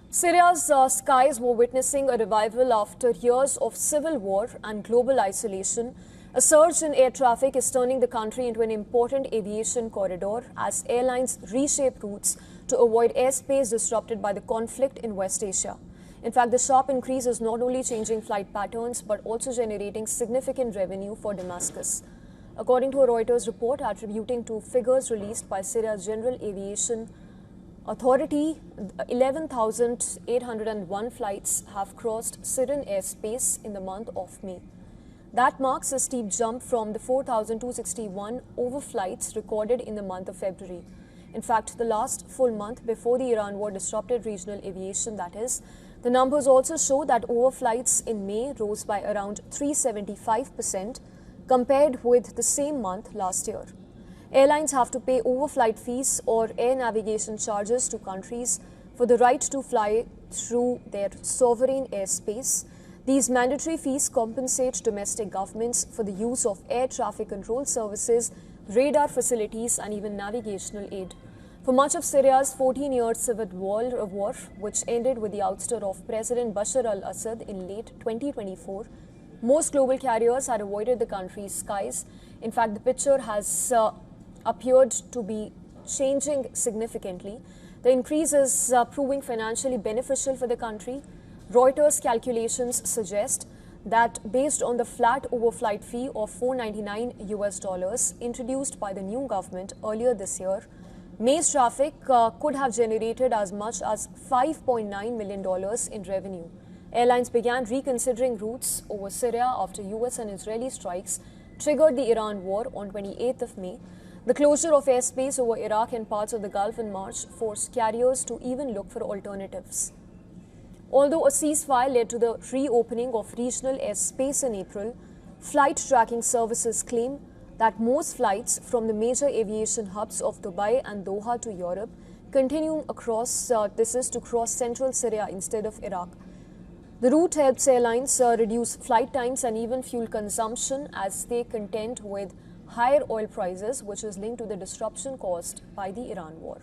Syria's skies were witnessing a revival after years of civil war and global isolation. A surge in air traffic is turning the country into an important aviation corridor as airlines reshape routes to avoid airspace disrupted by the conflict in West Asia. In fact, the sharp increase is not only changing flight patterns but also generating significant revenue for Damascus. According to a Reuters report attributing to figures released by Syria's General Aviation Authority, 11,801 flights have crossed Syrian airspace in the month of May. That marks a steep jump from the 4,261 overflights recorded in the month of February. In fact, the last full month before the Iran war disrupted regional aviation, that is, the numbers also show that overflights in May rose by around 375% compared with the same month last year. Airlines have to pay overflight fees or air navigation charges to countries for the right to fly through their sovereign airspace. These mandatory fees compensate domestic governments for the use of air traffic control services, radar facilities, and even navigational aid. For much of Syria's 14-year civil war, which ended with the ouster of President Bashar al-Assad in late 2024, most global carriers had avoided the country's skies. In fact, the picture has appeared to be changing significantly. The increase is proving financially beneficial for the country. Reuters calculations suggest that based on the flat overflight fee of $499 introduced by the new government earlier this year, May's traffic could have generated as much as $5.9 million in revenue. Airlines began reconsidering routes over Syria after US and Israeli strikes triggered the Iran war on 28th of May. The closure of airspace over Iraq and parts of the Gulf in March forced carriers to even look for alternatives. Although a ceasefire led to the reopening of regional airspace in April, flight tracking services claim that most flights from the major aviation hubs of Dubai and Doha to Europe continue across this is to cross central Syria instead of Iraq. The route helps airlines reduce flight times and even fuel consumption as they contend with higher oil prices, which is linked to the disruption caused by the Iran war.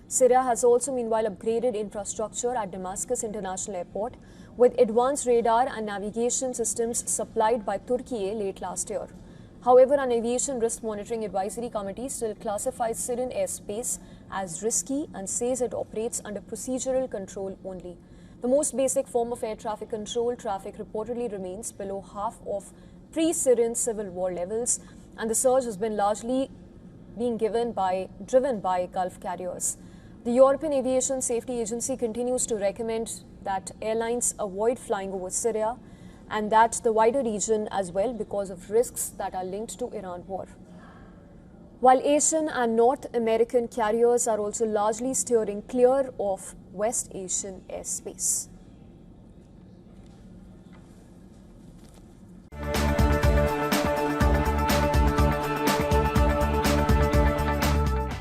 Syria has also meanwhile upgraded infrastructure at Damascus International Airport with advanced radar and navigation systems supplied by Turkey late last year. However, an aviation risk monitoring advisory committee still classifies Syrian airspace as risky and says it operates under procedural control only. The most basic form of air traffic control, traffic reportedly remains below half of pre-Syrian civil war levels, and the surge has been largely driven by Gulf carriers. The European Aviation Safety Agency continues to recommend that airlines avoid flying over Syria and that the wider region as well because of risks that are linked to Iran war. While Asian and North American carriers are also largely steering clear of West Asian airspace.